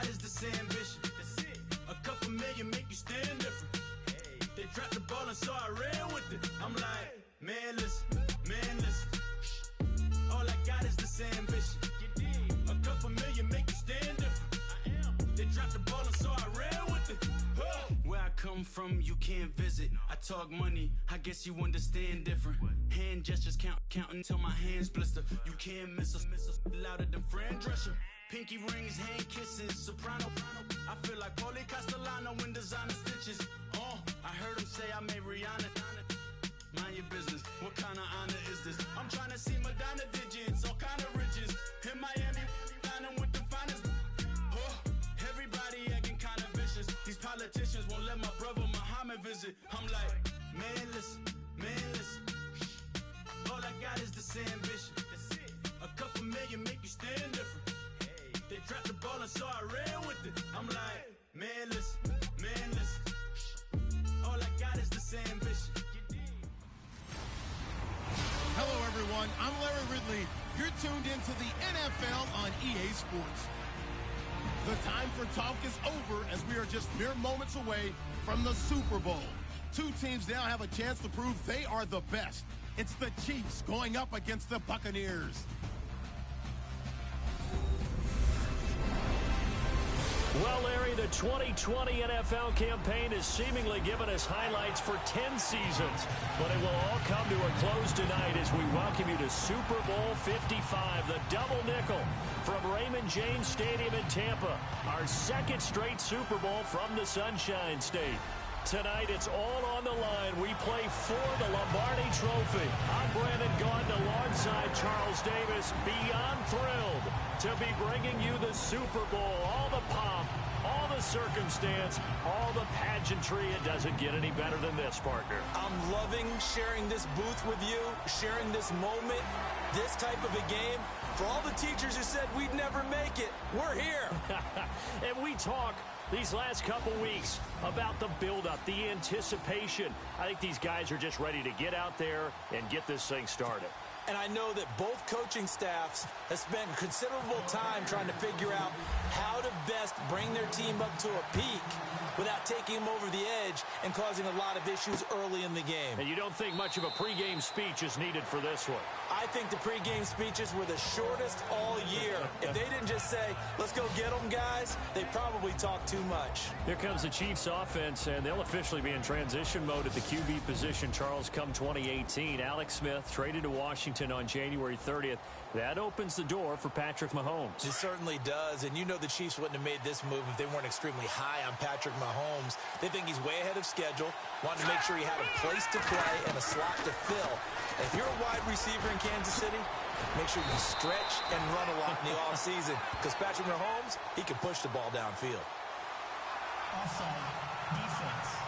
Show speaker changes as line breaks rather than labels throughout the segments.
got is this ambition. That's it. A couple million make you stand different. Hey. They dropped the ball and so I ran with it. I'm like, man, listen. All I got is this ambition. A couple million make you stand different. I am. They dropped the ball and so I ran with it. Where I come from, you can't visit. I talk money, I guess you understand different. Hand gestures counting till my hands blister. You can't miss us louder than Fran Drescher. Pinky rings, hand kisses, soprano. I feel like Paulie Castellano in designer stitches. I heard him say I made Rihanna. Mind your business, what kind of honor is this? I'm trying to see Madonna digits, all kind of riches. In Miami, dining with the finest. Everybody acting kind of vicious. These politicians won't let my brother Muhammad visit. I'm like, man, listen. All I got is this ambition. A couple million make you stand different. They dropped the ball and so I ran with it. I'm like, man, listen. All I got is this ambition.
Hello, everyone. I'm Larry Ridley. You're tuned into the NFL on EA Sports. The time for talk is over as we are just mere moments away from the Super Bowl. Two teams now have a chance to prove they are the best. It's the Chiefs going up against the Buccaneers.
Well, Larry, the 2020 NFL campaign has seemingly given us highlights for 10 seasons, but it will all come to a close tonight as we welcome you to Super Bowl 55, the double nickel from Raymond James Stadium in Tampa, our second straight Super Bowl from the Sunshine State. Tonight, it's all on the line. We play for the Lombardi Trophy. I'm Brandon Gaudin alongside Charles Davis, beyond thrilled to be bringing you the Super Bowl. All the pomp, all the circumstance, all the pageantry. It doesn't get any better than this, partner.
I'm loving sharing this booth with you, sharing this moment, this type of a game. For all the teachers who said we'd never make it, we're here.
And we talk these last couple weeks about the buildup, the anticipation. I think these guys are just ready to get out there and get this thing started.
And I know that both coaching staffs have spent considerable time trying to figure out how to best bring their team up to a peak without taking them over the edge and causing a lot of issues early in the game.
And you don't think much of a pregame speech is needed for this one?
I think the pregame speeches were the shortest all year. If they didn't just say, let's go get them, guys, they probably talked too much.
Here comes the Chiefs offense, and they'll officially be in transition mode at the QB position, Charles, come 2018. Alex Smith traded to Washington on January 30th. That opens the door for Patrick Mahomes.
It certainly does, and you know the Chiefs wouldn't have made this move if they weren't extremely high on Patrick Mahomes. They think he's way ahead of schedule, wanted to make sure he had a place to play and a slot to fill. If you're a wide receiver in Kansas City, make sure you stretch and run a lot in the offseason because Patrick Mahomes, he can push the ball downfield.
Offside, defense.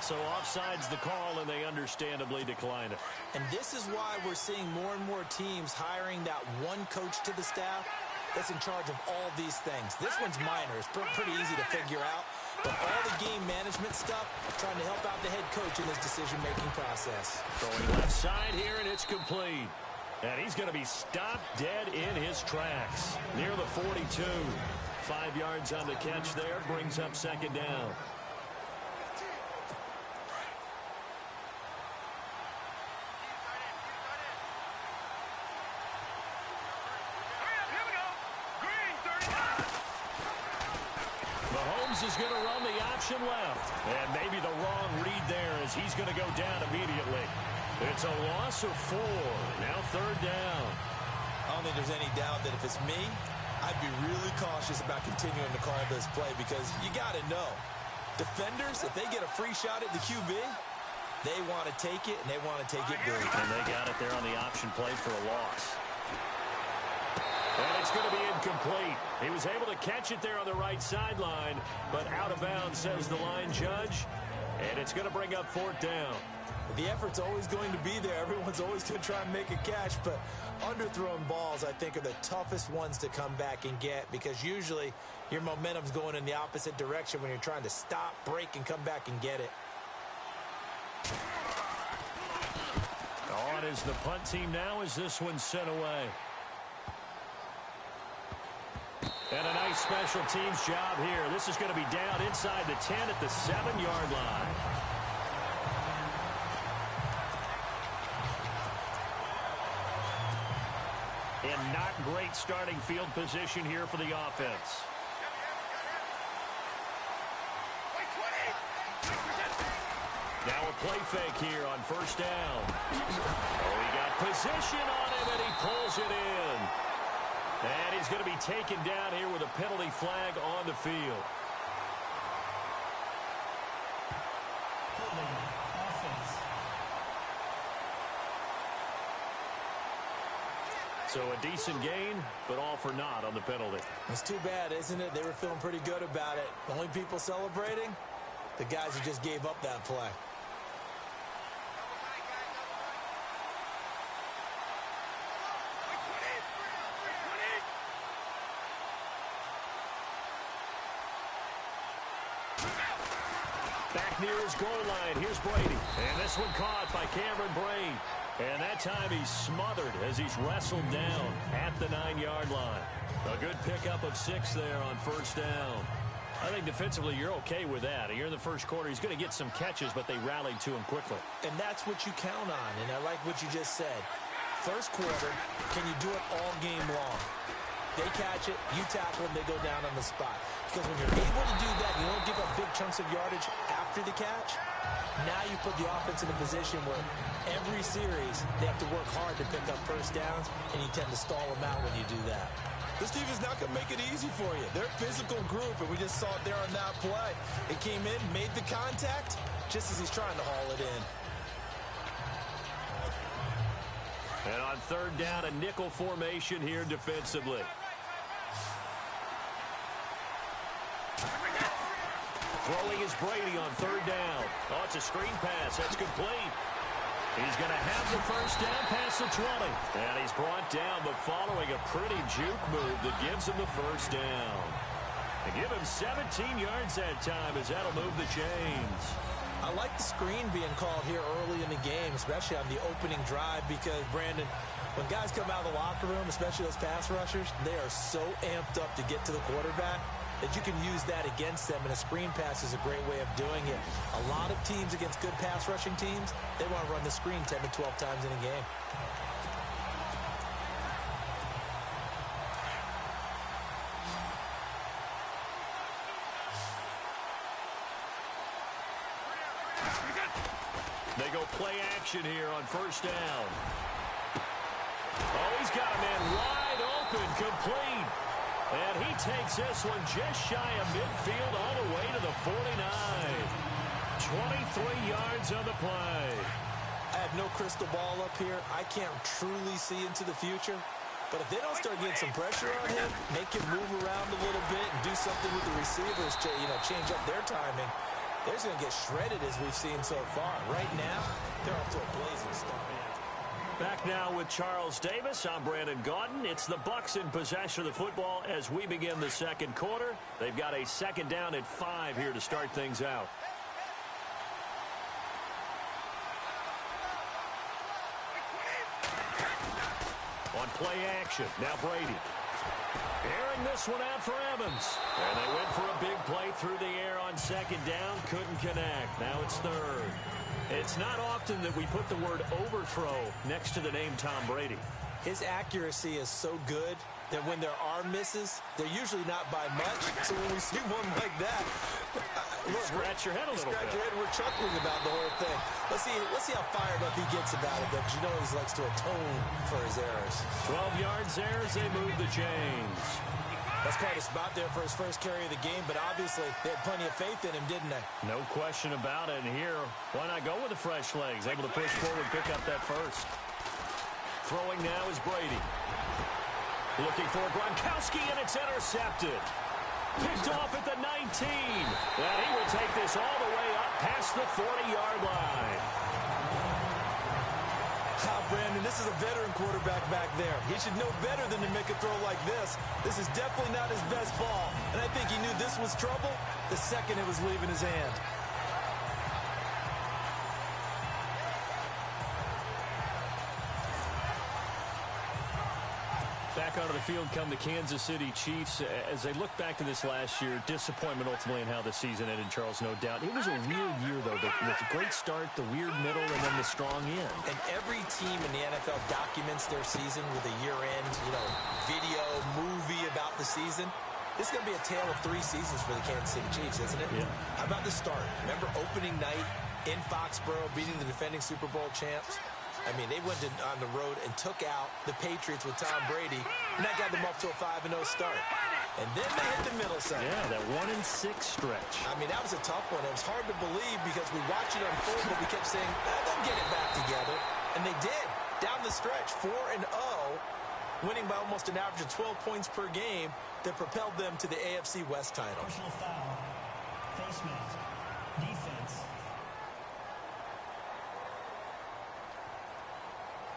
So offside's the call, and they understandably decline it.
And this is why we're seeing more and more teams hiring that one coach to the staff that's in charge of all these things. This one's minor. It's pretty easy to figure out. But all the game management stuff, trying to help out the head coach in his decision-making process.
Throwing left side here, and it's complete. And he's going to be stopped dead in his tracks near the 42. 5 yards on the catch there, brings up second down. Is going to run the option left. And maybe the wrong read there as he's going to go down immediately. It's a loss of 4. Now third down.
I don't think there's any doubt that if it's me, I'd be really cautious about continuing to call this play because you got to know, defenders, if they get a free shot at the QB, they want to take it, and they want to take it big.
And they got it there on the option play for a loss. And it's going to be incomplete. He was able to catch it there on the right sideline, but out of bounds, says the line judge. And it's going to bring up fourth down.
The effort's always going to be there. Everyone's always going to try and make a catch, but underthrown balls, I think, are the toughest ones to come back and get because usually your momentum's going in the opposite direction when you're trying to stop, break, and come back and get it.
On is the punt team now as this one's sent away. And a nice special teams job here. This is going to be down inside the 10 at the 7-yard line. And not great starting field position here for the offense. Now a play fake here on first down. Oh, he got position on him, and he pulls it in. And he's going to be taken down here with a penalty flag on the field. So a decent gain, but all for naught on the penalty.
It's too bad, isn't it? They were feeling pretty good about it. The only people celebrating, the guys who just gave up that play.
Back near his goal line, here's Brady. And this one caught by Cameron Brate. And that time he's smothered as he's wrestled down at the 9-yard line. A good pickup of 6 there on first down. I think defensively you're okay with that. Here in the first quarter, he's going to get some catches, but they rallied to him quickly.
And that's what you count on, and I like what you just said. First quarter, can you do it all game long? They catch it, you tackle them, they go down on the spot. Because when you're able to do that, you don't give up big chunks of yardage after the catch. Now you put the offense in a position where every series they have to work hard to pick up first downs, and you tend to stall them out when you do that.
This team is not going to make it easy for you. They're a physical group, and we just saw it there on that play. It came in, made the contact, just as he's trying to haul it in.
And on third down, a nickel formation here defensively. Throwing is Brady on third down. Oh, it's a screen pass. That's complete. He's going to have the first down past the 20. And he's brought down, but following a pretty juke move that gives him the first down. And give him 17 yards that time as that'll move the chains.
I like the screen being called here early in the game, especially on the opening drive, because, Brandon, when guys come out of the locker room, especially those pass rushers, they are so amped up to get to the quarterback that you can use that against them, and a screen pass is a great way of doing it. A lot of teams against good pass rushing teams, they want to run the screen 10 to 12 times in a game.
They go play action here on first down. Oh, he's got a man wide open, complete. And he takes this one just shy of midfield all the way to the 49. 23 yards on the play.
I have no crystal ball up here. I can't truly see into the future. But if they don't start getting some pressure on him, make him move around a little bit and do something with the receivers to, change up their timing, they're going to get shredded as we've seen so far. Right now, they're off to a blazing start.
Back now with Charles Davis. I'm Brandon Gaudin. It's the Bucs in possession of the football as we begin the second quarter. They've got a second down at 5 here to start things out. On play action, now Brady. Airing this one out for Evans. And they went for a big play through the air on second down. Couldn't connect. Now it's third. It's not often that we put the word overthrow next to the name Tom Brady.
His accuracy is so good that when there are misses, they're usually not by much. So when we see one like that,
scratch your head a little bit.
Scratch your head. We're chuckling about the whole thing. Let's see how fired up he gets about it, though, because he likes to atone for his errors.
12 yards there as they move the chains.
That's quite a spot there for his first carry of the game, but obviously they had plenty of faith in him, didn't they?
No question about it. And here, why not go with the fresh legs? Able to push forward, pick up that first. Throwing now is Brady. Looking for Gronkowski, and it's intercepted. Picked off at the 19. And he will take this all the way up past the 40-yard line.
Brandon, this is a veteran quarterback back there. He should know better than to make a throw like this. This is definitely not his best ball. And I think he knew this was trouble the second it was leaving his hand.
Back onto the field come the Kansas City Chiefs. As they look back to this last year, disappointment ultimately in how the season ended, Charles, no doubt. It was a weird year, though. The great start, the weird middle, and then the strong end.
And every team in the NFL documents their season with a year-end, video, movie about the season. This is going to be a tale of 3 seasons for the Kansas City Chiefs, isn't it?
Yeah.
How about the start? Remember opening night in Foxborough, beating the defending Super Bowl champs? I mean, they went on the road and took out the Patriots with Tom Brady, and that got them off to a 5-0 start. And then they hit the middle section.
Yeah, that 1-6 stretch.
I mean, that was a tough one. It was hard to believe because we watched it unfold, but we kept saying, they'll get it back together. And they did. Down the stretch, 4-0, winning by almost an average of 12 points per game that propelled them to the AFC West title.
Personal foul. Face mask. Defense.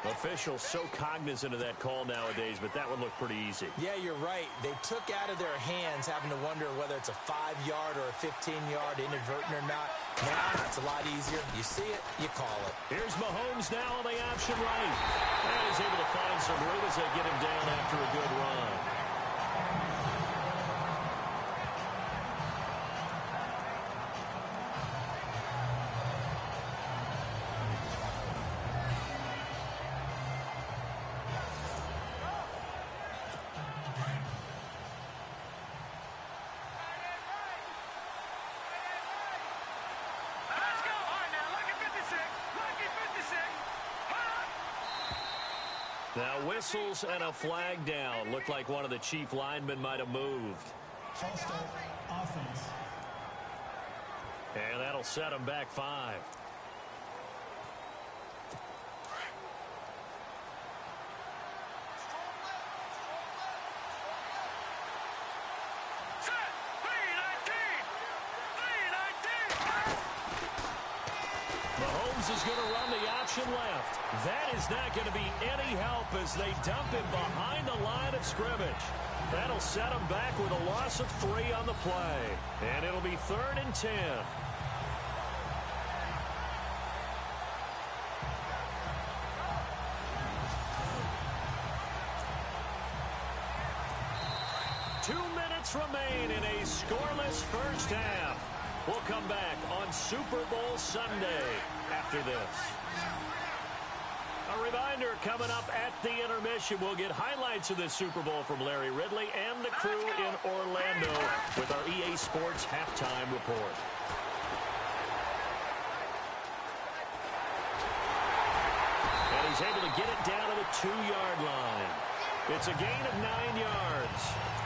Officials so cognizant of that call nowadays, but that would look pretty easy.
Yeah, you're right. They took out of their hands having to wonder whether it's a 5-yard or a 15-yard inadvertent or not. Now it's a lot easier. You see it, you call it.
Here's Mahomes now on the option right. And he's able to find some room as they get him down after a good run. Now whistles and a flag down. Looked like one of the Chief linemen might have moved.
False start. Offense.
And that'll set them back 5. Mahomes is going to run the option left. That is not going to be any help as they dump him behind the line of scrimmage. That'll set him back with a loss of 3 on the play. And it'll be 3rd and 10. Two minutes remain in a scoreless first half. We'll come back on Super Bowl Sunday after this. A reminder coming up at the intermission. We'll get highlights of this Super Bowl from Larry Ridley and the crew in Orlando with our EA Sports Halftime Report. And he's able to get it down to the 2-yard line. It's a gain of 9 yards.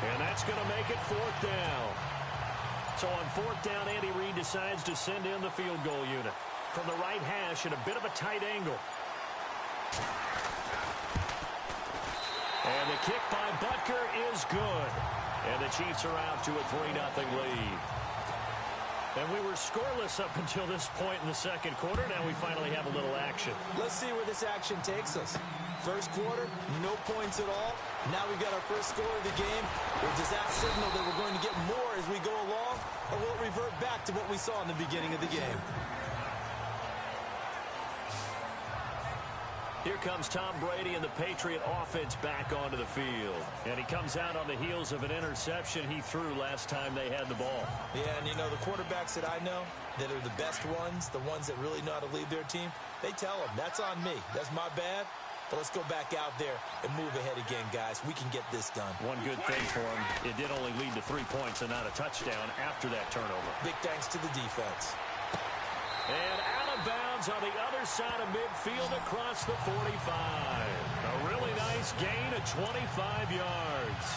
And that's going to make it 4th down. So on 4th down, Andy Reid decides to send in the field goal unit from the right hash at a bit of a tight angle. And the kick by Butker is good. And the Chiefs are out to a 3-0 lead. And we were scoreless up until this point in the second quarter. Now we finally have a little action.
Let's see where this action takes us. First quarter, no points at all. Now we've got our first score of the game. Or does that signal that we're going to get more as we go along? Or will it revert back to what we saw in the beginning of the game?
Here comes Tom Brady and the Patriot offense back onto the field. And he comes out on the heels of an interception he threw last time they had the ball.
Yeah, and the quarterbacks that I know that are the best ones, the ones that really know how to lead their team, they tell them, that's on me. That's my bad. But let's go back out there and move ahead again, guys. We can get this done.
One good thing for him, it did only lead to 3 points and not a touchdown after that turnover.
Big thanks to the defense.
And out of bounds on the other side of midfield across the 45. A really nice gain of 25 yards.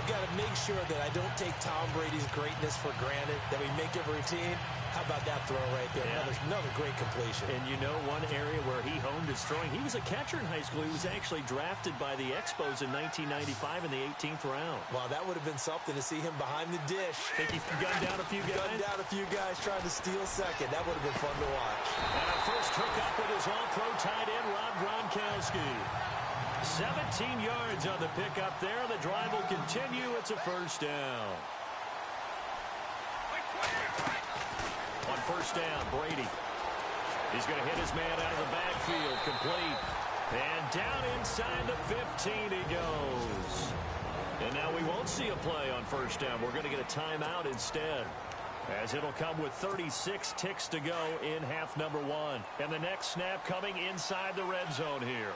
I've got to make sure that I don't take Tom Brady's greatness for granted, that we make it routine. How about that throw right there?
Yeah.
Another great completion.
And one area where he honed his throwing, he was a catcher in high school. He was actually drafted by the Expos in 1995 in the 18th round.
Wow, that would have been something to see him behind the dish.
Think he gunned down a few guys?
Gunned down a few guys trying to steal second. That would have been fun to watch.
And our first hookup with his all-pro tight end, Rob Gronkowski. 17 yards on the pickup there. The drive will continue. It's a first down. On first down, Brady. He's going to hit his man out of the backfield. Complete. And down inside the 15 he goes. And now we won't see a play on first down. We're going to get a timeout instead, as it'll come with 36 ticks to go in half number 1. And the next snap coming inside the red zone here.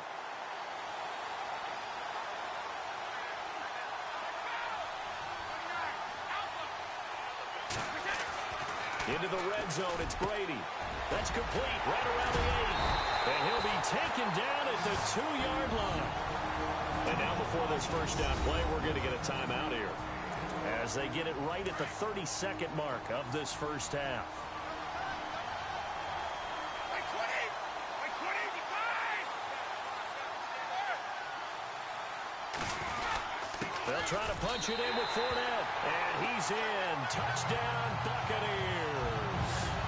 Into the red zone, it's Brady. That's complete, right around the 8. And he'll be taken down at the 2-yard line. And now before this first down play, we're going to get a timeout here, as they get it right at the 32nd mark of this first half. They'll try to punch it in with Fournette. And he's in. Touchdown, Buccaneers.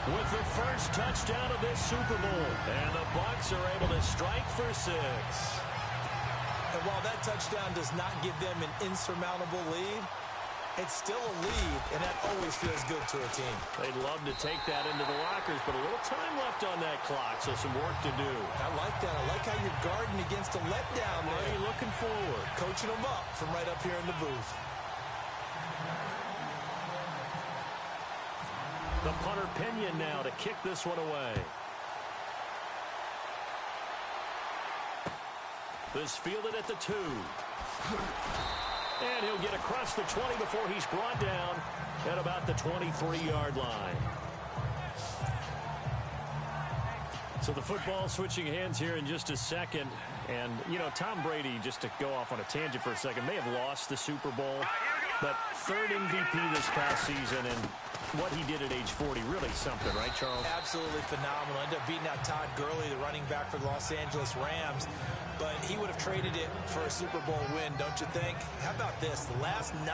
With the first touchdown of this Super Bowl. And the Bucs are able to strike for 6.
And while that touchdown does not give them an insurmountable lead, it's still a lead, and that always feels good to a team.
They'd love to take that into the lockers, but a little time left on that clock, so some work to do.
I like that. I like how you're guarding against a letdown there.
Brady looking forward.
Coaching them up from right up here in the booth.
The punter Pinion now to kick this one away. This fielded at the 2. And he'll get across the 20 before he's brought down at about the 23-yard line. So the football switching hands here in just a second. And, you know, Tom Brady, just to go off on a tangent for a second, may have lost the Super Bowl. But third MVP this past season, and what he did at age 40, really something, right, Charles?
Absolutely phenomenal. Ended up beating out Todd Gurley, the running back for the Los Angeles Rams. But he would have traded it for a Super Bowl win, don't you think? How about this? The last 9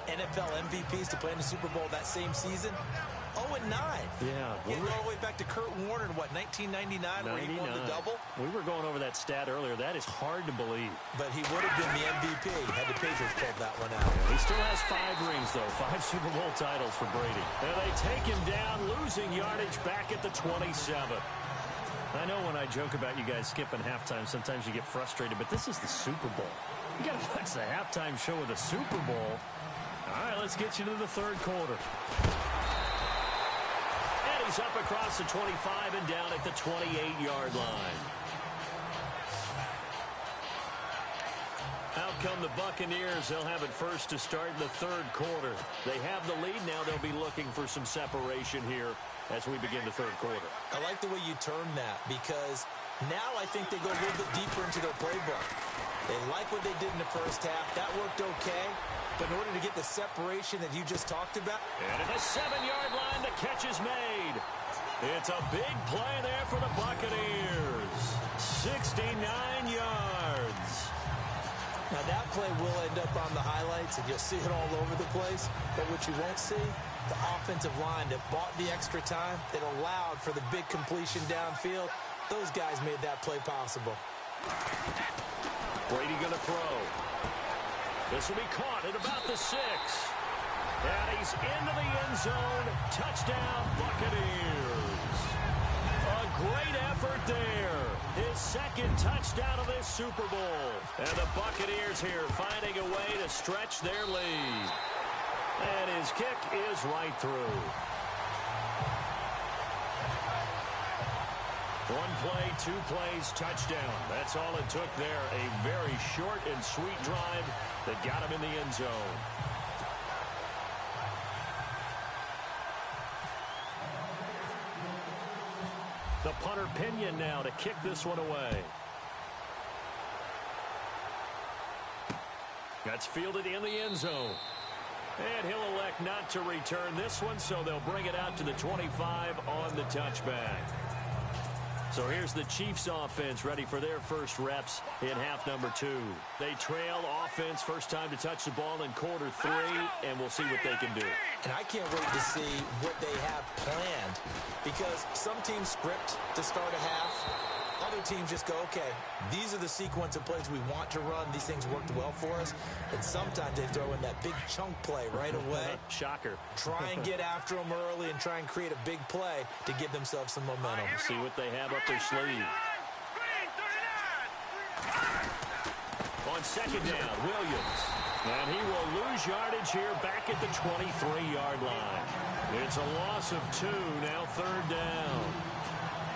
NFL MVPs to play in the Super Bowl that same season, 0-9.
Yeah.
You go all the way back to Kurt Warner in, what, 1999, where he won the double?
We were going over that stat earlier. That is hard to believe.
But he would have been the MVP had the Patriots pulled that one out.
He still has 5 rings, though. 5 Super Bowl titles for Brady. And they take him down, losing yardage back at the 27. I know when I joke about you guys skipping halftime, sometimes you get frustrated, but this is the Super Bowl. You got to watch the halftime show of the Super Bowl. All right, let's get you to the third quarter. And he's up across the 25 and down at the 28-yard line. Out come the Buccaneers. They'll have it first to start in the third quarter. They have the lead now. They'll be looking for some separation here as we begin the third quarter.
I like the way you term that, because now I think they go a little bit deeper into their playbook. They like what they did in the first half. That worked okay. But in order to get the separation that you just talked about.
And at the 7-yard line, the catch is made. It's a big play there for the Buccaneers. 69 yards.
Now that play will end up on the highlights, and you'll see it all over the place. But what you won't see, the offensive line that bought the extra time, that allowed for the big completion downfield, those guys made that play possible.
Brady going to throw. This will be caught at about the 6. And he's into the end zone. Touchdown, Buccaneers. A great effort there. His second touchdown of this Super Bowl. And the Buccaneers here finding a way to stretch their lead. And his kick is right through. One play, 2 plays, touchdown. That's all it took there. A very short and sweet drive that got him in the end zone. The punter Pinion now to kick this one away. That's fielded in the end zone. And he'll elect not to return this one, so they'll bring it out to the 25 on the touchback. So here's the Chiefs offense ready for their first reps in half number 2. They trail offense, first time to touch the ball in quarter 3, and we'll see what they can do.
And I can't wait to see what they have planned, because some teams script to start a half. Other teams just go, okay, these are the sequence of plays we want to run. These things worked well for us. And sometimes they throw in that big chunk play right away.
Shocker.
Try and get after them early and try and create a big play to give themselves some momentum.
See what they have up their sleeve. on second down. Williams. And he will lose yardage here back at the 23-yard line. It's a loss of 2, now third down.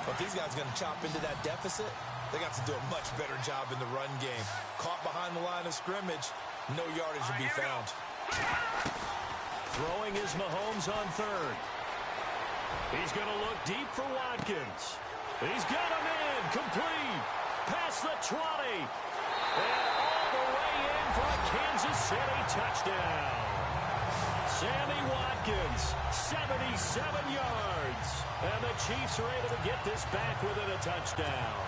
Well, if these guys are going to chop into that deficit, they got to do a much better job in the run game. Caught behind the line of scrimmage, no yardage to be found.
Throwing is Mahomes on third. He's going to look deep for Watkins. He's got him in, complete, past the 20. And all the way in for a Kansas City touchdown. Sammy Watkins, 77 yards. And the Chiefs are able to get this back within a touchdown.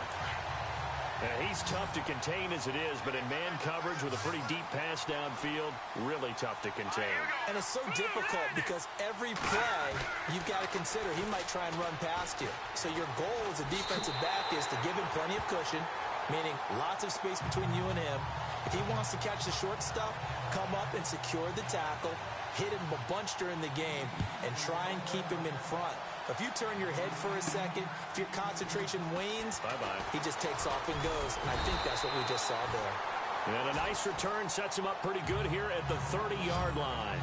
He's tough to contain as it is, but in man coverage with a pretty deep pass downfield, really tough to contain.
And it's so difficult because every play you've got to consider he might try and run past you. So your goal as a defensive back is to give him plenty of cushion, meaning lots of space between you and him. If he wants to catch the short stuff, come up and secure the tackle, hit him a bunch during the game, and try and keep him in front. If you turn your head for a second, if your concentration wanes, he just takes off and goes. And I think that's what we just saw there.
And a nice return sets him up pretty good here at the 30-yard line.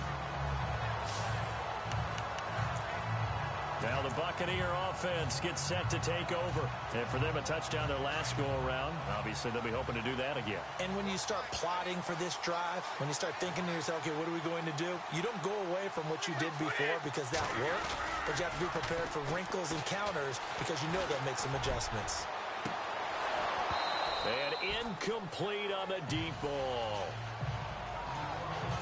Now the Buccaneer offense gets set to take over. And for them, a touchdown their last go-around. Obviously, they'll be hoping to do that again.
And when you start plotting for this drive, when you start thinking to yourself, okay, what are we going to do? You don't go away from what you did before because that worked. But you have to be prepared for wrinkles and counters because you know they'll make some adjustments.
And incomplete on the deep ball.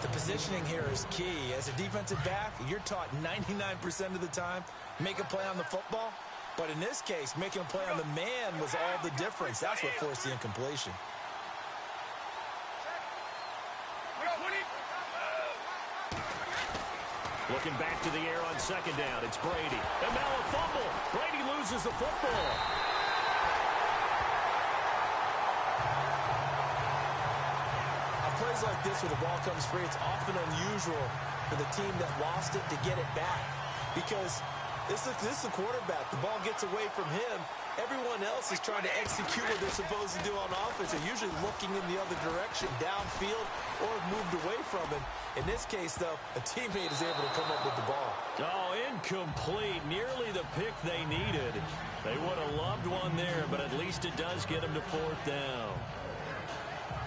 The positioning here is key. As a defensive back, you're taught 99% of the time, make a play on the football. But in this case, making a play on the man was all the difference. That's what forced the incompletion.
Looking back to the air on second down, it's Brady. And now a fumble. Brady loses the football.
Plays like this where the ball comes free, it's often unusual for the team that lost it to get it back because this is a quarterback. The ball gets away from him. Everyone else is trying to execute what they're supposed to do on offense. They're usually looking in the other direction, downfield, or moved away from him. In this case, though, a teammate is able to come up with the ball.
Oh, incomplete. Nearly the pick they needed. They would have loved one there, but at least it does get them to fourth down.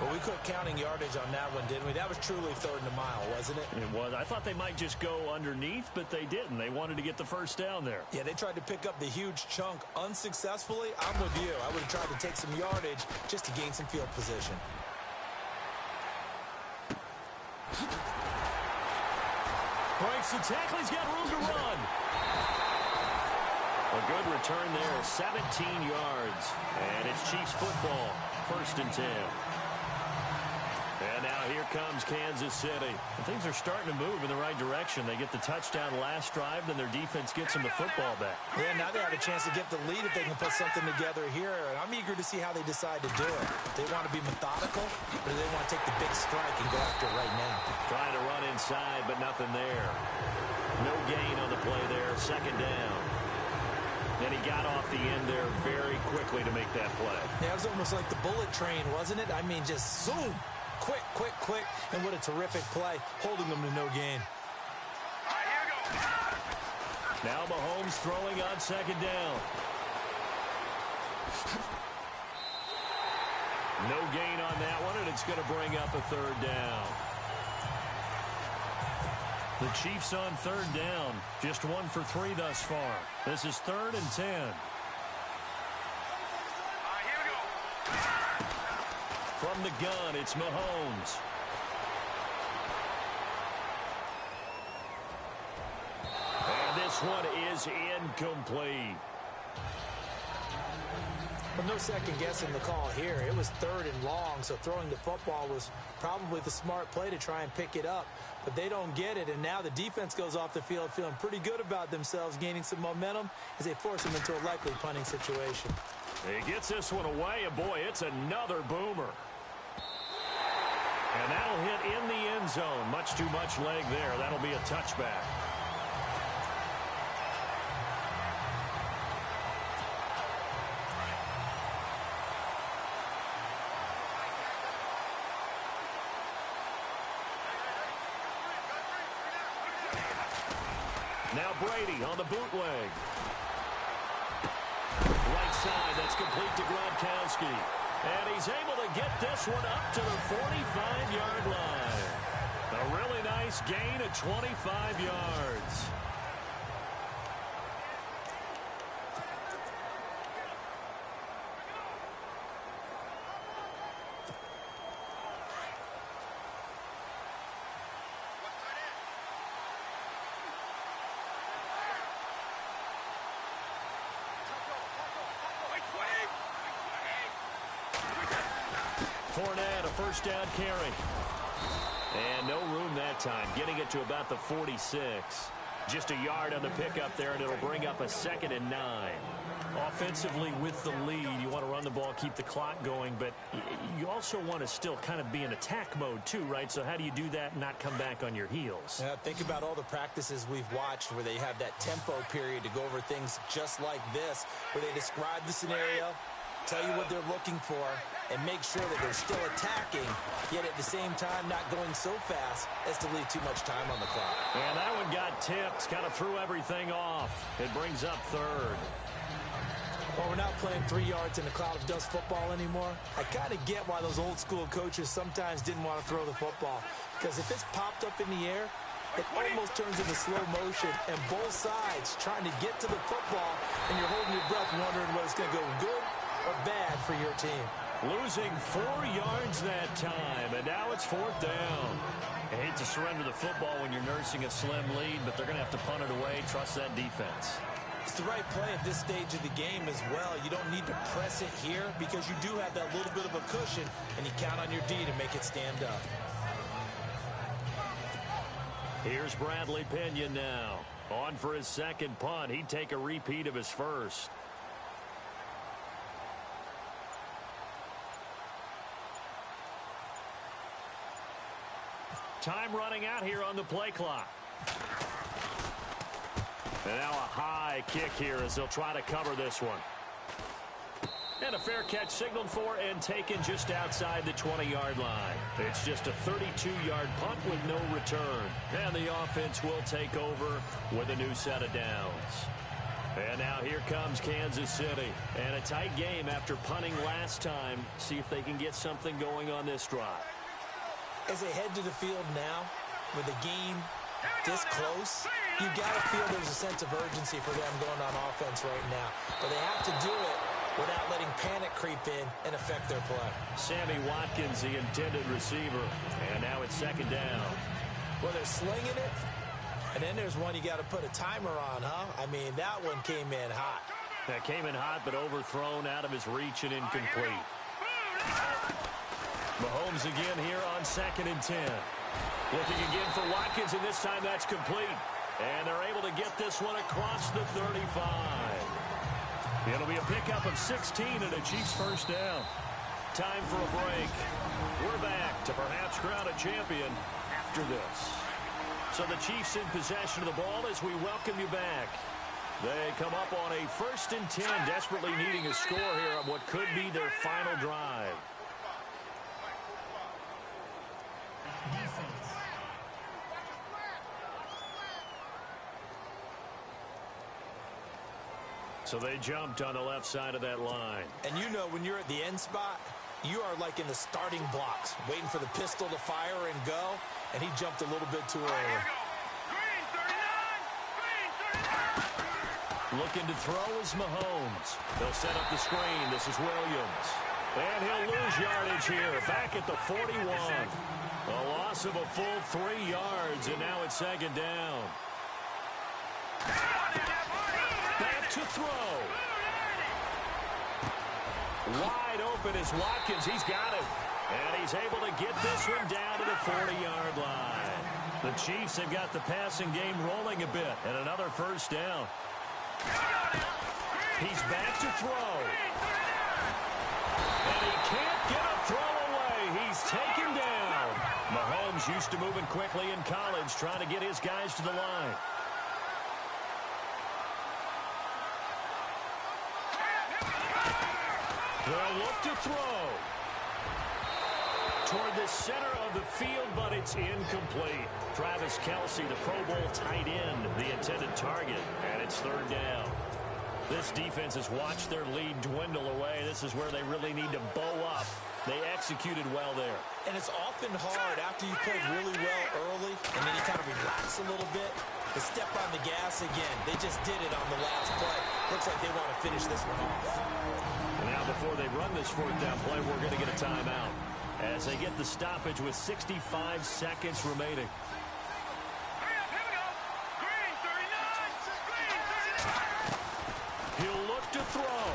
Well, we quit counting yardage on that one, didn't we? That was truly third and a mile, wasn't it?
It was. I thought they might just go underneath, but they didn't. They wanted to get the first down there.
Yeah, they tried to pick up the huge chunk unsuccessfully. I'm with you. I would have tried to take some yardage just to gain some field position.
Breaks the tackle. He's got room to run. A good return there, 17 yards. And it's Chiefs football, 1st and 10. And now here comes Kansas City. And things are starting to move in the right direction. They get the touchdown last drive, then their defense gets them the football back.
Yeah, now they have a chance to get the lead if they can put something together here. And I'm eager to see how they decide to do it. They want to be methodical, or do they want to take the big strike and go after it right now?
Trying to run inside, but nothing there. No gain on the play there, 2nd down. And he got off the end there very quickly to make that play.
Yeah, it was almost like the bullet train, wasn't it? I mean, just zoom. Quick, quick, quick. And what a terrific play, holding them to no gain.
All right, here we go.
Now Mahomes throwing on 2nd down. No gain on that one, and it's going to bring up a 3rd down. The Chiefs on 3rd down. Just 1 for 3 thus far. This is 3rd and 10. From the gun, it's Mahomes. And this one is incomplete.
Well, no second guessing the call here. It was 3rd and long, so throwing the football was probably the smart play to try and pick it up. But they don't get it, and now the defense goes off the field feeling pretty good about themselves, gaining some momentum as they force them into a likely punting situation.
He gets this one away, and boy, it's another boomer. And that'll hit in the end zone. Much too much leg there. That'll be a touchback. Now Brady on the bootleg. Right side, that's complete to Gronkowski. And he's able to get this one up to the 45-yard line. A really nice gain of 25 yards. Fournette, a first down carry. And no room that time, getting it to about the 46. Just a yard on the pickup there, and it'll bring up a 2nd and 9. Offensively with the lead, you want to run the ball, keep the clock going, but you also want to still kind of be in attack mode too, right? So how do you do that and not come back on your heels?
Yeah, think about all the practices we've watched where they have that tempo period to go over things just like this, where they describe the scenario, tell you what they're looking for, and make sure that they're still attacking, yet at the same time not going so fast as to leave too much time on the clock.
And that one got tipped, kind of threw everything off. It brings up 3rd.
Well, we're not playing 3 yards in a cloud of dust football anymore. I kind of get why those old school coaches sometimes didn't want to throw the football, because if it's popped up in the air, it almost turns into slow motion, and both sides trying to get to the football, and you're holding your breath wondering whether it's going to go good or bad for your team.
Losing 4 yards that time, and now it's 4th down. I hate to surrender the football when you're nursing a slim lead, but they're going to have to punt it away. Trust that defense.
It's the right play at this stage of the game as well. You don't need to press it here because you do have that little bit of a cushion, and you count on your D to make it stand up.
Here's Bradley Pinion now. On for his 2nd punt. He'd take a repeat of his first. Time running out here on the play clock. And now a high kick here as they'll try to cover this one. And a fair catch signaled for and taken just outside the 20-yard line. It's just a 32-yard punt with no return. And the offense will take over with a new set of downs. And now here comes Kansas City. And a tight game after punting last time. See if they can get something going on this drive.
As they head to the field now, with the game this close, you got to feel there's a sense of urgency for them going on offense right now. But they have to do it without letting panic creep in and affect their play.
Sammy Watkins, the intended receiver. And now it's 2nd down.
Well, they're slinging it, and then there's one you got to put a timer on, huh? I mean, that one came in hot.
That came in hot, but overthrown out of his reach and incomplete. Mahomes again here on 2nd and 10. Looking again for Watkins, and this time that's complete. And they're able to get this one across the 35. It'll be a pickup of 16 and a Chiefs first down. Time for a break. We're back to perhaps crown a champion after this. So the Chiefs in possession of the ball as we welcome you back. They come up on a 1st and 10, desperately needing a score here on what could be their final drive.
Defense.
So they jumped on the left side of that line.
And you know when you're at the end spot, you are like in the starting blocks, waiting for the pistol to fire and go, and he jumped a little bit too early.
Looking to throw is Mahomes. They'll set up the screen. This is Williams. And he'll lose yardage here, back at the 41. A loss of a full 3 yards, and now it's 2nd down. Back to throw. Wide open is Watkins. He's got it. And he's able to get this one down to the 40-yard line. The Chiefs have got the passing game rolling a bit, and another first down. He's back to throw. And he can't get a throw away. He's taken down. Mahomes used to moving quickly in college, trying to get his guys to the line. They'll look to throw. toward the center of the field, but it's incomplete. Travis Kelce, the Pro Bowl tight end, the intended target, and it's third down. This defense has watched their lead dwindle away. This is where they really need to bow up. They executed well there.
And it's often hard after you played really well early, and then you kind of relax a little bit, to step on the gas again. They just did it on the last play. Looks like they want to finish this one off.
And now before they run this fourth down play, we're going to get a timeout as they get the stoppage with 65 seconds remaining. He'll look to throw.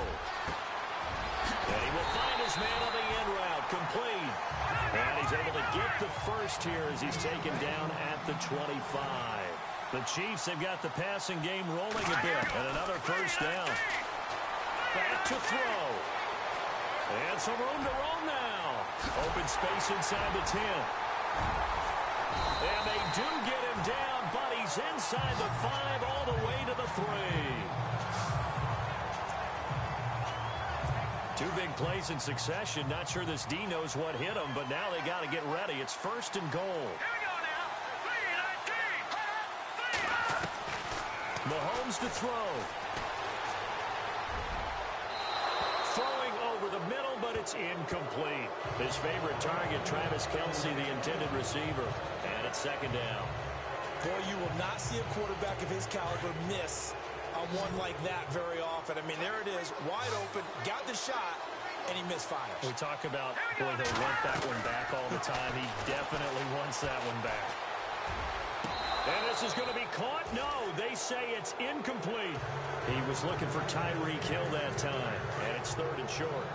And he will find his man on the end route. Complete. And he's able to get the first here as he's taken down at the 25. The Chiefs have got the passing game rolling a bit. And another first down. Back to throw. And some room to roam now. Open space inside the 10. And they do get him down, but he's inside the 5 all the way to the 3. Two big plays in succession. Not sure this D knows what hit him, but now they got to get ready. It's first and goal. Mahomes to throw. Throwing over the middle, but it's incomplete. His favorite target, Travis Kelce, the intended receiver. And it's second down.
Boy, you will not see a quarterback of his caliber miss on one like that very often. I mean, there it is, wide open, got the shot, and he misfires.
We talk about, boy, they want that one back all the time. He definitely wants that one back. And this is going to be caught. No, they say it's incomplete. He was looking for Tyreek Hill that time, and it's third and short.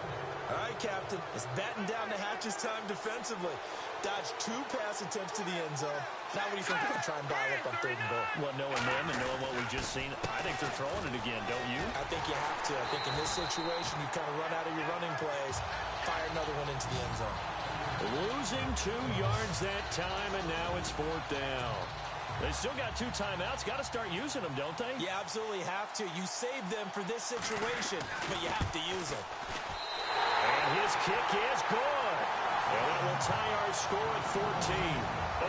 All right, Captain, it's batting down the hatches time defensively. Dodged 2 pass attempts to the end zone. Now what do you think they're going to try and dial up on third and goal?
Well, knowing them and knowing what we just seen, I think they're throwing it again, don't you?
I think you have to. I think in this situation, you kind of run out of your running plays, fire another one into the end zone.
Losing 2 yards that time, and now it's fourth down. They still got 2 timeouts. Got to start using them, don't they?
You absolutely have to. You save them for this situation, but you have to use them.
And his kick is good. And that will tie our score at 14.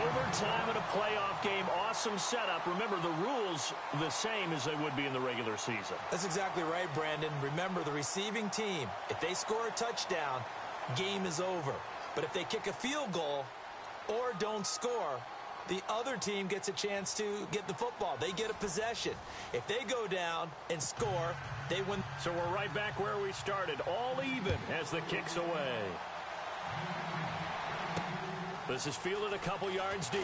Overtime in a playoff game. Awesome setup. Remember, the rules the same as they would be in the regular season.
That's exactly right, Brandon. Remember, the receiving team, if they score a touchdown, game is over. But if they kick a field goal or don't score, the other team gets a chance to get the football. They get a possession. If they go down and score, they win.
So we're right back where we started. All even as the kick's away. This is fielded a couple yards deep.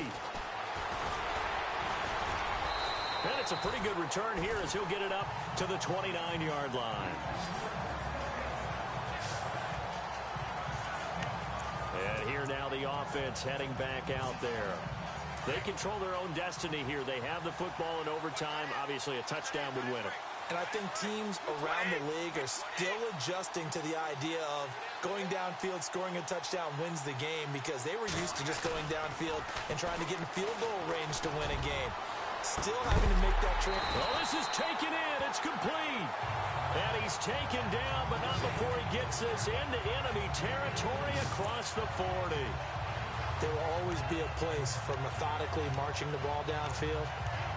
And it's a pretty good return here as he'll get it up to the 29-yard line. And here now the offense heading back out there. They control their own destiny here. They have the football in overtime. Obviously, a touchdown would win it.
And I think teams around the league are still adjusting to the idea of going downfield, scoring a touchdown wins the game, because they were used to just going downfield and trying to get in field goal range to win a game. Still having to make that trip.
Well, this is taken in. It's complete. And he's taken down, but not before he gets this into enemy territory across the 40.
There will always be a place for methodically marching the ball downfield.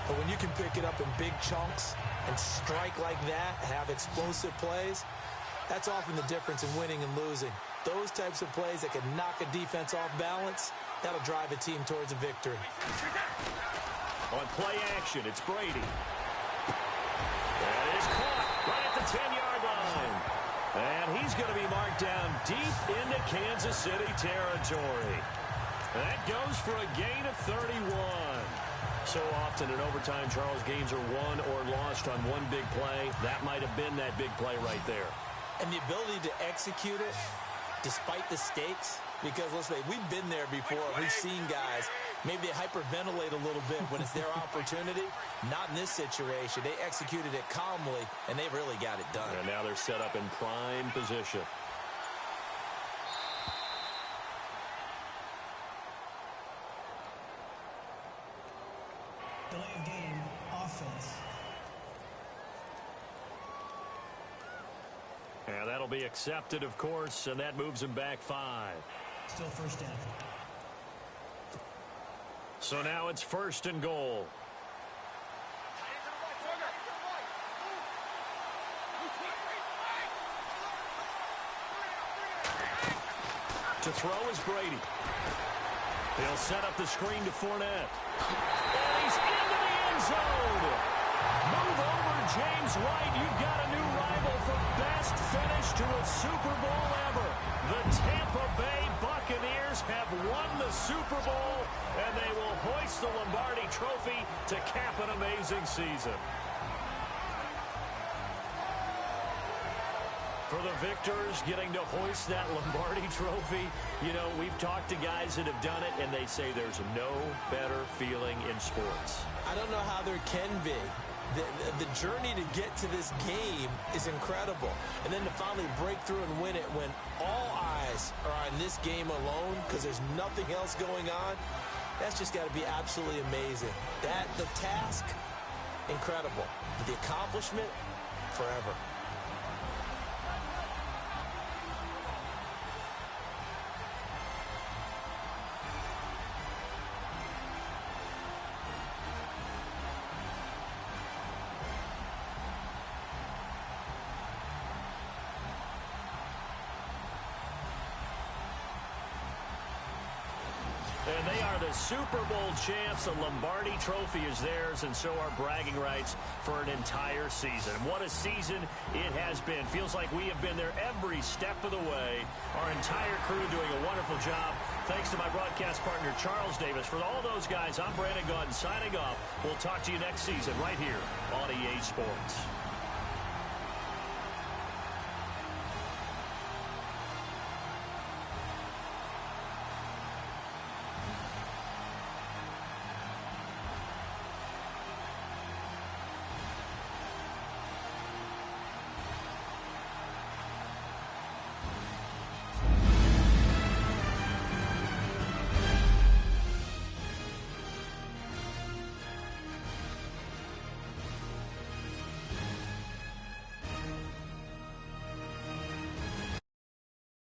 But when you can pick it up in big chunks and strike like that, have explosive plays, that's often the difference in winning and losing. Those types of plays that can knock a defense off balance, that'll drive a team towards a victory.
On play action, it's Brady. That is caught right at the 10-yard line. And he's going to be marked down deep into Kansas City territory. That goes for a gain of 31. So often in overtime, Charles, games are won or lost on one big play. That might have been that big play right there.
And the ability to execute it despite the stakes, because let's say we've been there before. We've seen guys, maybe they hyperventilate a little bit when it's their opportunity. Not in this situation. They executed it calmly, and they really got it done.
And now they're set up in prime position.
Delay of game, offense.
And that'll be accepted, of course, and that moves him back 5.
Still first down.
So now it's 1st and goal. To throw is Brady. He'll set up the screen to Fournette. And he's into the end zone. Move over, James White. You've got a new rival for best finish to a Super Bowl ever. The Tampa Bay Buccaneers have won the Super Bowl, and they will hoist the Lombardi Trophy to cap an amazing season. For the victors, getting to hoist that Lombardi Trophy, you know, we've talked to guys that have done it, and they say there's no better feeling in sports.
I don't know how there can be. The journey to get to this game is incredible. And then to finally break through and win it when all eyes are on this game alone because there's nothing else going on, that's just got to be absolutely amazing. The task, incredible. But the accomplishment, forever.
And they are the Super Bowl champs. The Lombardi Trophy is theirs, and so are bragging rights for an entire season. What a season it has been. Feels like we have been there every step of the way. Our entire crew doing a wonderful job. Thanks to my broadcast partner, Charles Davis. For all those guys, I'm Brandon Gaudin signing off. We'll talk to you next season right here on EA Sports.